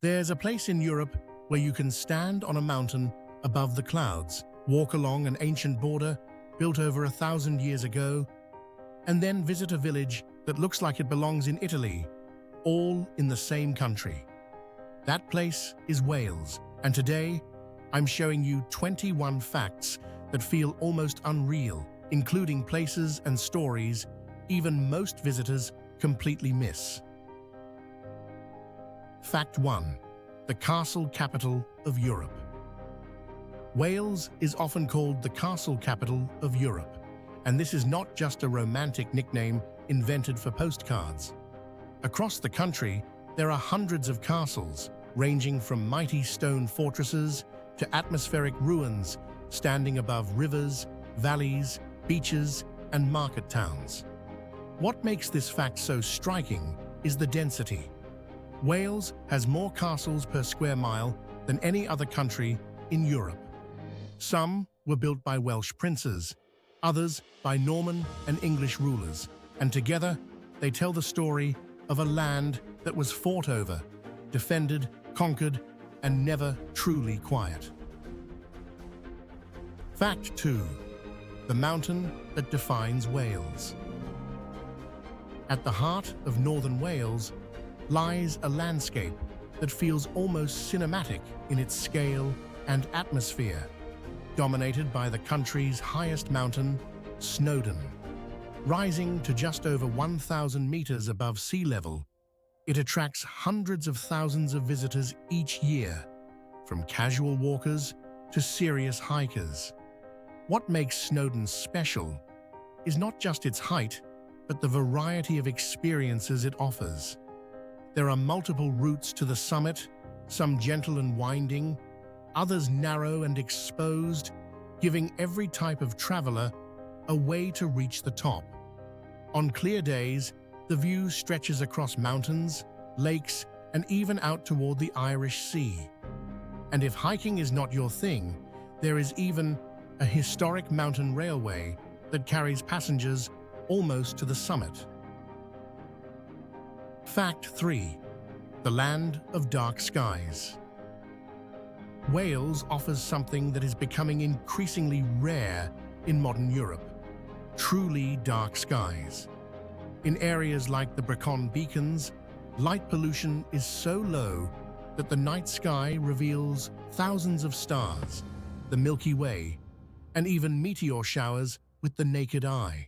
There's a place in Europe where you can stand on a mountain above the clouds, walk along an ancient border built over 1,000 years ago, and then visit a village that looks like it belongs in Italy, all in the same country. That place is Wales, and today I'm showing you 21 facts that feel almost unreal, including places and stories even most visitors completely miss. Fact 1. The castle capital of Europe. Wales is often called the castle capital of Europe, and this is not just a romantic nickname invented for postcards. Across the country, there are hundreds of castles, ranging from mighty stone fortresses to atmospheric ruins standing above rivers, valleys, beaches, and market towns. What makes this fact so striking is the density. Wales has more castles per square mile than any other country in Europe. Some were built by Welsh princes, others by Norman and English rulers, and together they tell the story of a land that was fought over, defended, conquered, and never truly quiet. Fact 2. The mountain that defines Wales. At the heart of northern Wales lies a landscape that feels almost cinematic in its scale and atmosphere, dominated by the country's highest mountain, Snowdon. Rising to just over 1,000 meters above sea level, it attracts hundreds of thousands of visitors each year, from casual walkers to serious hikers. What makes Snowdon special is not just its height, but the variety of experiences it offers. There are multiple routes to the summit, some gentle and winding, others narrow and exposed, giving every type of traveler a way to reach the top. On clear days, the view stretches across mountains, lakes, and even out toward the Irish Sea. And if hiking is not your thing, there is even a historic mountain railway that carries passengers almost to the summit. Fact 3. The land of dark skies. Wales offers something that is becoming increasingly rare in modern Europe: truly dark skies. In areas like the Brecon Beacons, light pollution is so low that the night sky reveals thousands of stars, the Milky Way, and even meteor showers with the naked eye.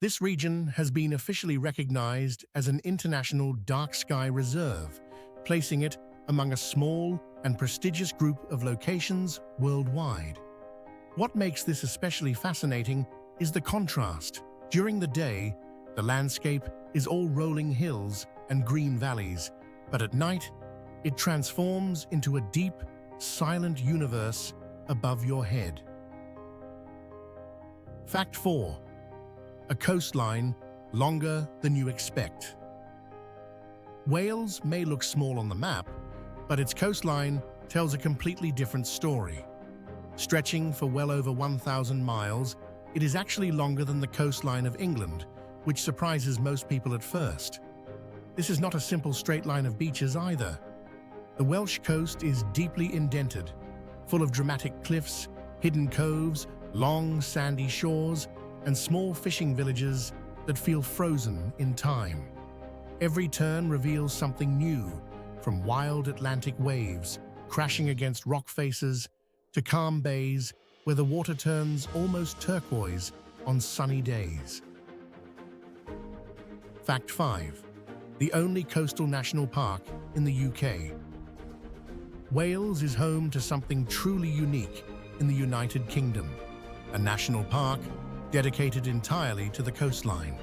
This region has been officially recognized as an international dark sky reserve, placing it among a small and prestigious group of locations worldwide. What makes this especially fascinating is the contrast. During the day, the landscape is all rolling hills and green valleys, but at night, it transforms into a deep, silent universe above your head. Fact 4. A coastline longer than you expect. Wales may look small on the map, but its coastline tells a completely different story. Stretching for well over 1,000 miles, it is actually longer than the coastline of England, which surprises most people at first. This is not a simple straight line of beaches either. The Welsh coast is deeply indented, full of dramatic cliffs, hidden coves, long sandy shores, and small fishing villages that feel frozen in time. Every turn reveals something new, from wild Atlantic waves crashing against rock faces to calm bays where the water turns almost turquoise on sunny days. Fact 5. The only coastal national park in the UK. Wales is home to something truly unique in the United Kingdom, a national park dedicated entirely to the coastline.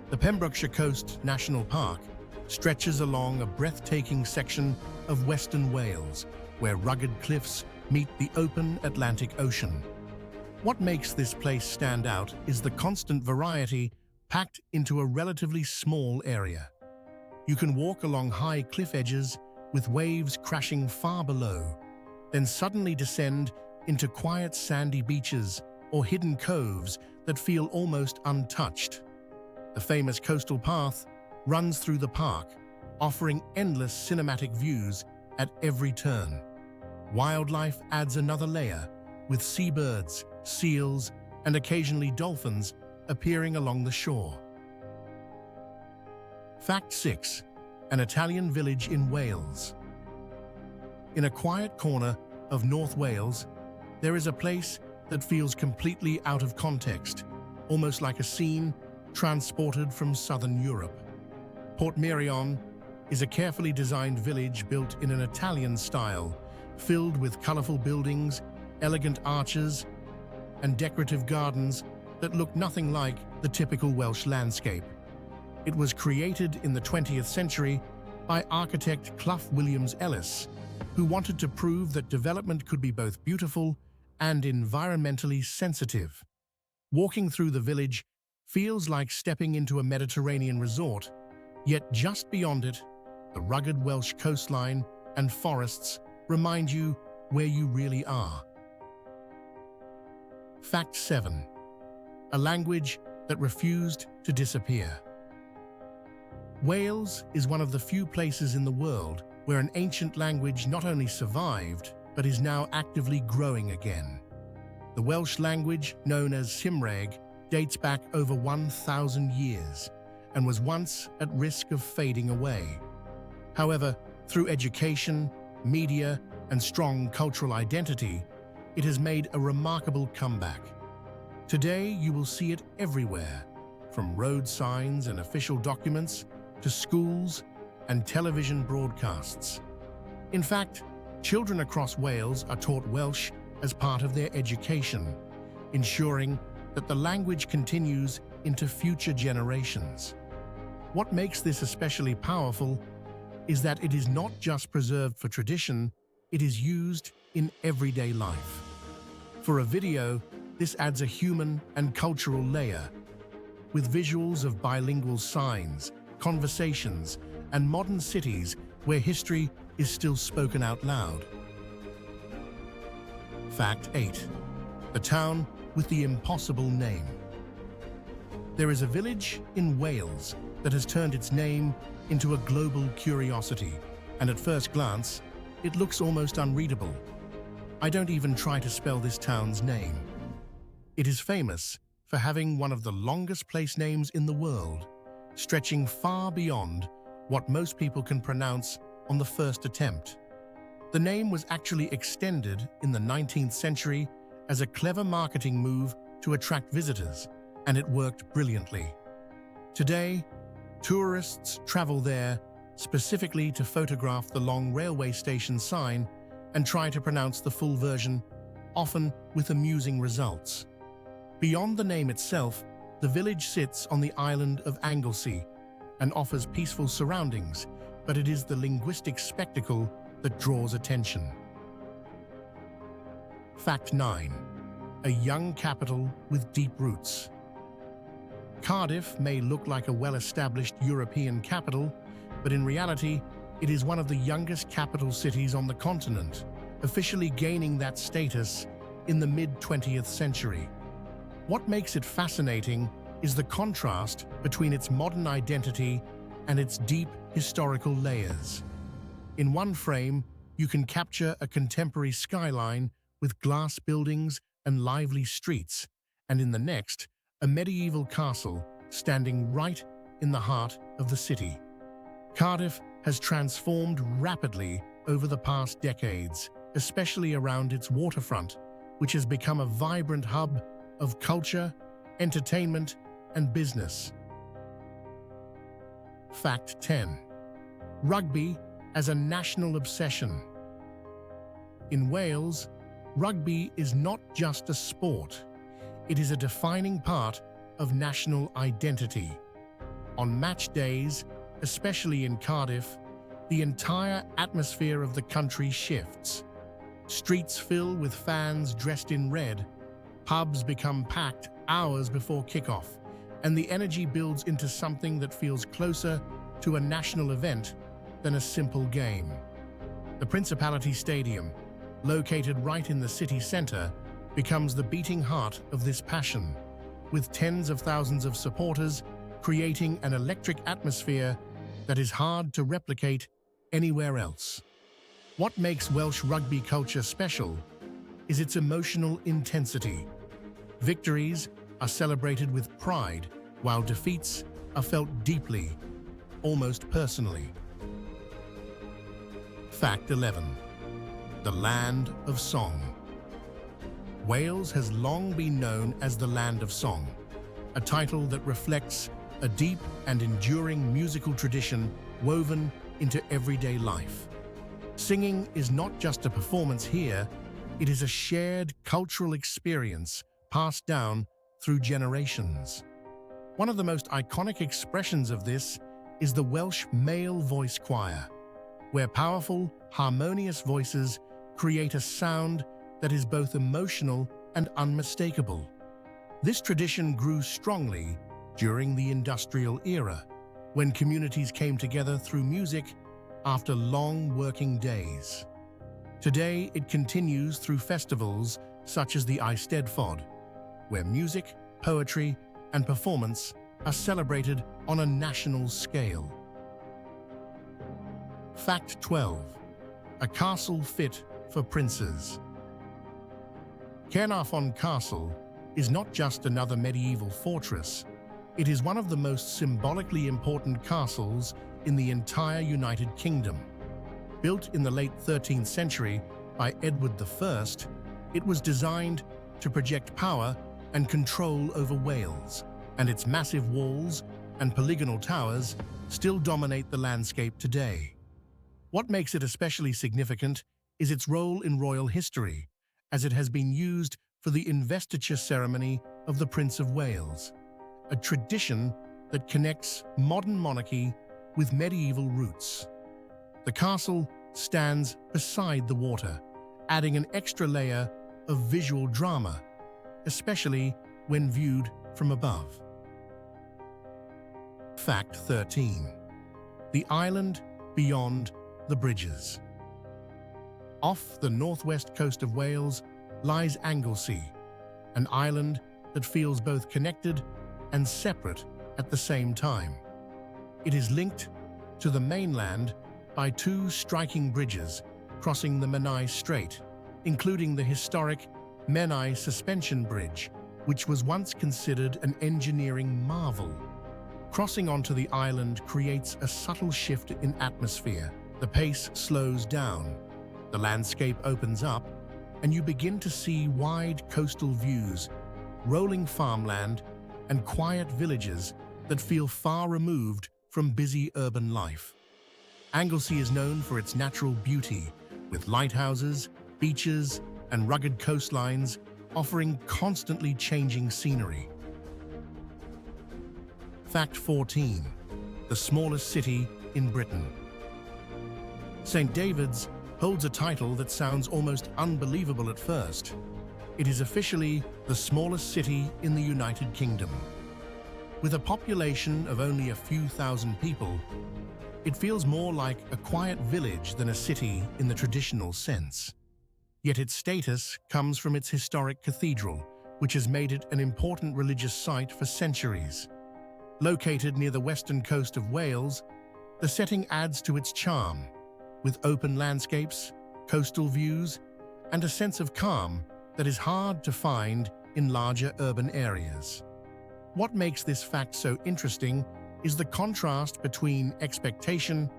The Pembrokeshire Coast National Park stretches along a breathtaking section of Western Wales, where rugged cliffs meet the open Atlantic Ocean. What makes this place stand out is the constant variety packed into a relatively small area. You can walk along high cliff edges with waves crashing far below, then suddenly descend into quiet sandy beaches or hidden coves that feel almost untouched. The famous coastal path runs through the park, offering endless cinematic views at every turn. Wildlife adds another layer, with seabirds, seals, and occasionally dolphins appearing along the shore. Fact 6. An Italian village in Wales. In a quiet corner of North Wales, there is a place that feels completely out of context, almost like a scene transported from southern Europe. Portmeirion is a carefully designed village built in an Italian style, filled with colorful buildings, elegant arches, and decorative gardens that look nothing like the typical Welsh landscape. It was created in the 20th century by architect Clough Williams-Ellis, who wanted to prove that development could be both beautiful and environmentally sensitive. Walking through the village feels like stepping into a Mediterranean resort, yet just beyond it, the rugged Welsh coastline and forests remind you where you really are. Fact 7. A language that refused to disappear. Wales is one of the few places in the world where an ancient language not only survived, but is now actively growing again. The Welsh language, known as Cymraeg, dates back over 1,000 years and was once at risk of fading away. However, through education, media, and strong cultural identity, it has made a remarkable comeback. Today, you will see it everywhere, from road signs and official documents to schools and television broadcasts. In fact, children across Wales are taught Welsh as part of their education, ensuring that the language continues into future generations. What makes this especially powerful is that it is not just preserved for tradition, it is used in everyday life. For a video, this adds a human and cultural layer, with visuals of bilingual signs, conversations, and modern cities where history is still spoken out loud. Fact 8. The town with the impossible name. There is a village in Wales that has turned its name into a global curiosity, and at first glance, it looks almost unreadable. I don't even try to spell this town's name. It is famous for having one of the longest place names in the world, stretching far beyond what most people can pronounce on the first attempt. The name was actually extended in the 19th century as a clever marketing move to attract visitors, and it worked brilliantly. Today, tourists travel there specifically to photograph the long railway station sign and try to pronounce the full version, often with amusing results. Beyond the name itself, the village sits on the island of Anglesey and offers peaceful surroundings, but it is the linguistic spectacle that draws attention. Fact 9. A young capital with deep roots. Cardiff may look like a well-established European capital, but in reality, it is one of the youngest capital cities on the continent, officially gaining that status in the mid-20th century. What makes it fascinating is the contrast between its modern identity and its deep historical layers. In one frame, you can capture a contemporary skyline with glass buildings and lively streets, and in the next, a medieval castle standing right in the heart of the city. Cardiff has transformed rapidly over the past decades, especially around its waterfront, which has become a vibrant hub of culture, entertainment, and business. Fact 10. Rugby as a national obsession. In Wales, rugby is not just a sport. It is a defining part of national identity. On match days, especially in Cardiff, the entire atmosphere of the country shifts. Streets fill with fans dressed in red, pubs become packed hours before kickoff, and the energy builds into something that feels closer to a national event than a simple game. The Principality Stadium, located right in the city center, becomes the beating heart of this passion, with tens of thousands of supporters creating an electric atmosphere that is hard to replicate anywhere else. What makes Welsh rugby culture special is its emotional intensity. Victories are celebrated with pride, while defeats are felt deeply, almost personally. Fact 11. The Land of Song. Wales has long been known as the Land of Song, a title that reflects a deep and enduring musical tradition woven into everyday life. Singing is not just a performance here, it is a shared cultural experience passed down through generations. One of the most iconic expressions of this is the Welsh male voice choir, where powerful, harmonious voices create a sound that is both emotional and unmistakable. This tradition grew strongly during the industrial era, when communities came together through music after long working days. Today, it continues through festivals such as the Eisteddfod, where music, poetry, and performance are celebrated on a national scale. Fact 12. A castle fit for princes. Caernarfon Castle is not just another medieval fortress, it is one of the most symbolically important castles in the entire United Kingdom. Built in the late 13th century by Edward I, it was designed to project power and control over Wales, and its massive walls and polygonal towers still dominate the landscape today. What makes it especially significant is its role in royal history, as it has been used for the investiture ceremony of the Prince of Wales, a tradition that connects modern monarchy with medieval roots. The castle stands beside the water, adding an extra layer of visual drama, especially when viewed from above. Fact 13. The island beyond the bridges. Off the northwest coast of Wales lies Anglesey, an island that feels both connected and separate at the same time. It is linked to the mainland by two striking bridges crossing the Menai Strait, including the historic Menai Suspension Bridge, which was once considered an engineering marvel. Crossing onto the island creates a subtle shift in atmosphere. The pace slows down, the landscape opens up, and you begin to see wide coastal views, rolling farmland, and quiet villages that feel far removed from busy urban life. Anglesey is known for its natural beauty, with lighthouses, beaches, and rugged coastlines offering constantly changing scenery. Fact 14. The smallest city in Britain. St. David's holds a title that sounds almost unbelievable at first. It is officially the smallest city in the United Kingdom. With a population of only a few thousand people, it feels more like a quiet village than a city in the traditional sense. Yet its status comes from its historic cathedral, which has made it an important religious site for centuries. Located near the western coast of Wales, the setting adds to its charm, with open landscapes, coastal views, and a sense of calm that is hard to find in larger urban areas. What makes this fact so interesting is the contrast between expectation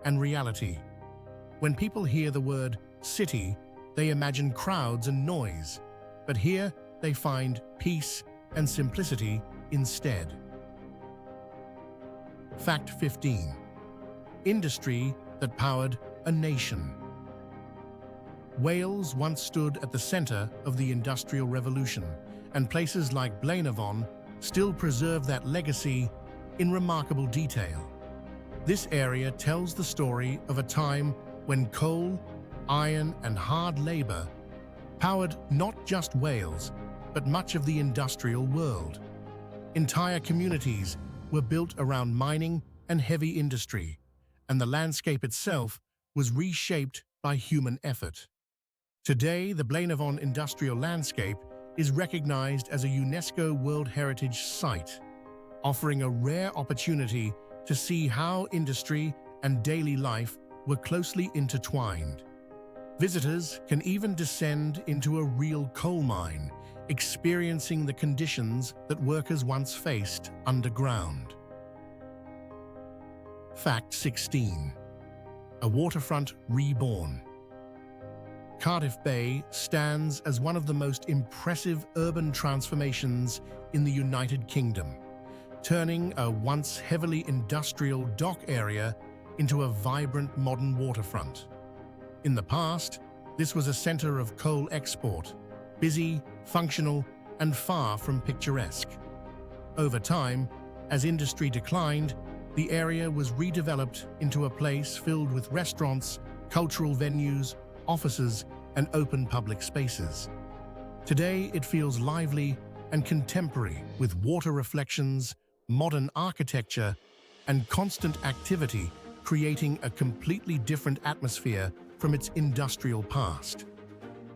and reality. When people hear the word city, they imagine crowds and noise, but here they find peace and simplicity instead. Fact 15. Industry that powered a nation. Wales once stood at the centre of the Industrial Revolution, and places like Blaenavon still preserve that legacy in remarkable detail. This area tells the story of a time when coal, iron, and hard labour powered not just Wales, but much of the industrial world. Entire communities were built around mining and heavy industry, and the landscape itself was reshaped by human effort. Today, the Blaenavon industrial landscape is recognized as a UNESCO World Heritage Site, offering a rare opportunity to see how industry and daily life were closely intertwined. Visitors can even descend into a real coal mine, experiencing the conditions that workers once faced underground. Fact 16. A waterfront reborn. Cardiff Bay stands as one of the most impressive urban transformations in the United Kingdom, turning a once heavily industrial dock area into a vibrant modern waterfront. In the past, this was a center of coal export, busy, functional, and far from picturesque. Over time, as industry declined, the area was redeveloped into a place filled with restaurants, cultural venues, offices, and open public spaces. Today, it feels lively and contemporary, with water reflections, modern architecture, and constant activity, creating a completely different atmosphere from its industrial past.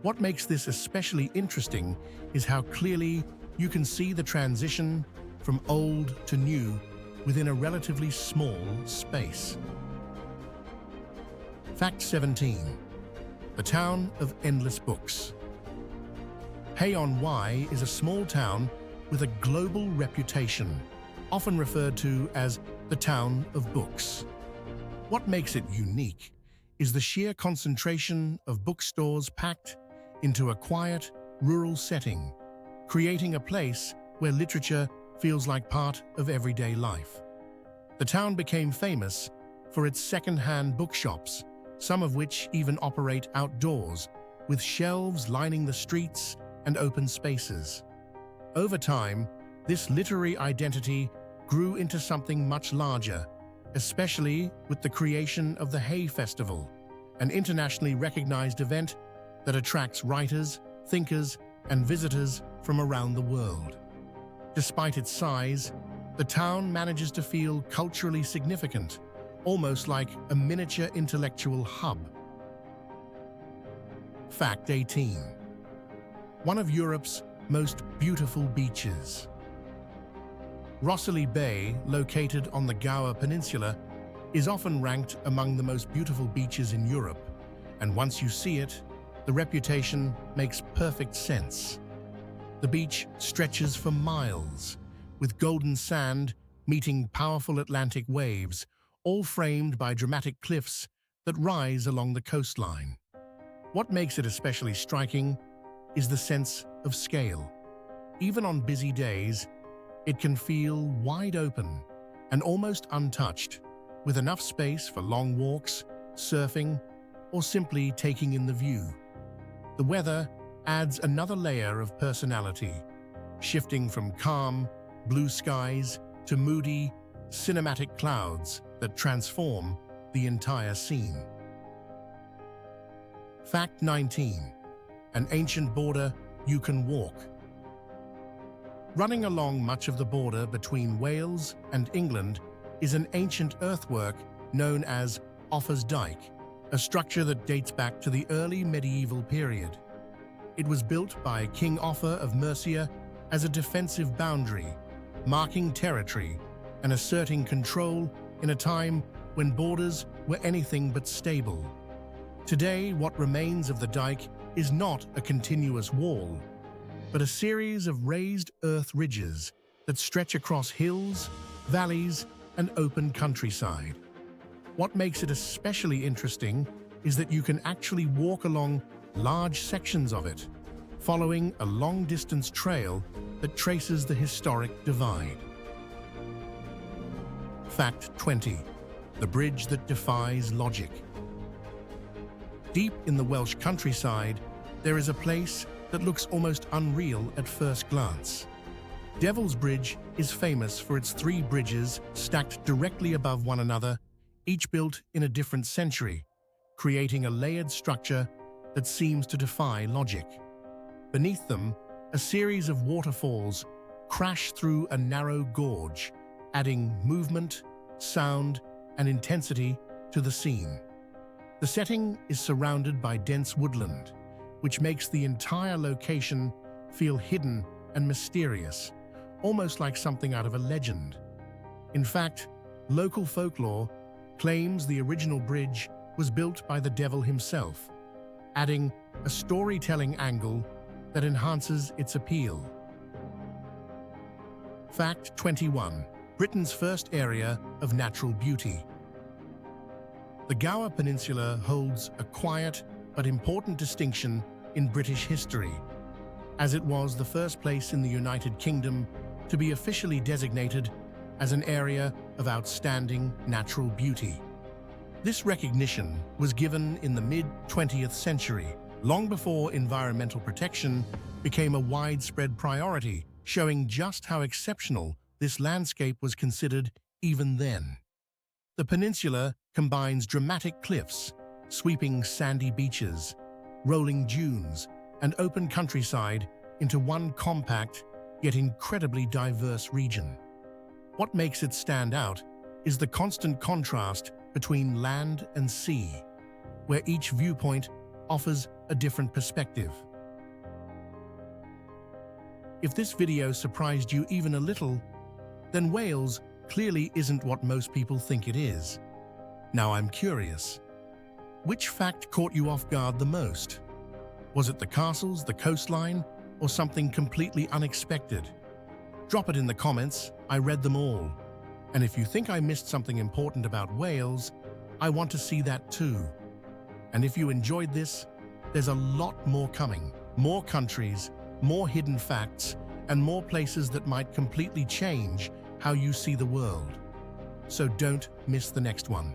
What makes this especially interesting is how clearly you can see the transition from old to new within a relatively small space. Fact 17. The town of endless books. Hay-on-Wye is a small town with a global reputation, often referred to as the town of books. What makes it unique is the sheer concentration of bookstores packed into a quiet, rural setting, creating a place where literature feels like part of everyday life. The town became famous for its second-hand bookshops, some of which even operate outdoors, with shelves lining the streets and open spaces. Over time, this literary identity grew into something much larger, especially with the creation of the Hay Festival, an internationally recognized event that attracts writers, thinkers, and visitors from around the world. Despite its size, the town manages to feel culturally significant, almost like a miniature intellectual hub. Fact 18. One of Europe's most beautiful beaches. Rossley Bay, located on the Gower Peninsula, is often ranked among the most beautiful beaches in Europe, and once you see it, the reputation makes perfect sense. The beach stretches for miles, with golden sand meeting powerful Atlantic waves, all framed by dramatic cliffs that rise along the coastline. What makes it especially striking is the sense of scale. Even on busy days, it can feel wide open and almost untouched, with enough space for long walks, surfing, or simply taking in the view. The weather adds another layer of personality, shifting from calm, blue skies to moody, cinematic clouds that transform the entire scene. Fact 19. An ancient border you can walk. Running along much of the border between Wales and England is an ancient earthwork known as Offa's Dyke, a structure that dates back to the early medieval period. It was built by King Offa of Mercia as a defensive boundary, marking territory and asserting control in a time when borders were anything but stable. Today, what remains of the dike is not a continuous wall, but a series of raised earth ridges that stretch across hills, valleys, and open countryside. What makes it especially interesting is that you can actually walk along large sections of it, following a long-distance trail that traces the historic divide. Fact 20. The bridge that defies logic. Deep in the Welsh countryside, there is a place that looks almost unreal at first glance. Devil's Bridge is famous for its 3 bridges stacked directly above one another, each built in a different century, creating a layered structure that seems to defy logic. Beneath them, a series of waterfalls crash through a narrow gorge, adding movement, sound, and intensity to the scene. The setting is surrounded by dense woodland, which makes the entire location feel hidden and mysterious, almost like something out of a legend. In fact, local folklore claims the original bridge was built by the devil himself, adding a storytelling angle that enhances its appeal. Fact 21. Britain's first area of natural beauty. The Gower Peninsula holds a quiet but important distinction in British history, as it was the first place in the United Kingdom to be officially designated as an area of outstanding natural beauty. This recognition was given in the mid-20th century, long before environmental protection became a widespread priority, showing just how exceptional this landscape was considered even then. The peninsula combines dramatic cliffs, sweeping sandy beaches, rolling dunes, and open countryside into one compact yet incredibly diverse region. What makes it stand out is the constant contrast between land and sea, where each viewpoint offers a different perspective. If this video surprised you even a little, then Wales clearly isn't what most people think it is. Now I'm curious, which fact caught you off guard the most? Was it the castles, the coastline, or something completely unexpected? Drop it in the comments, I read them all. And if you think I missed something important about Wales, I want to see that too. And if you enjoyed this, there's a lot more coming. More countries, more hidden facts, and more places that might completely change how you see the world. So don't miss the next one.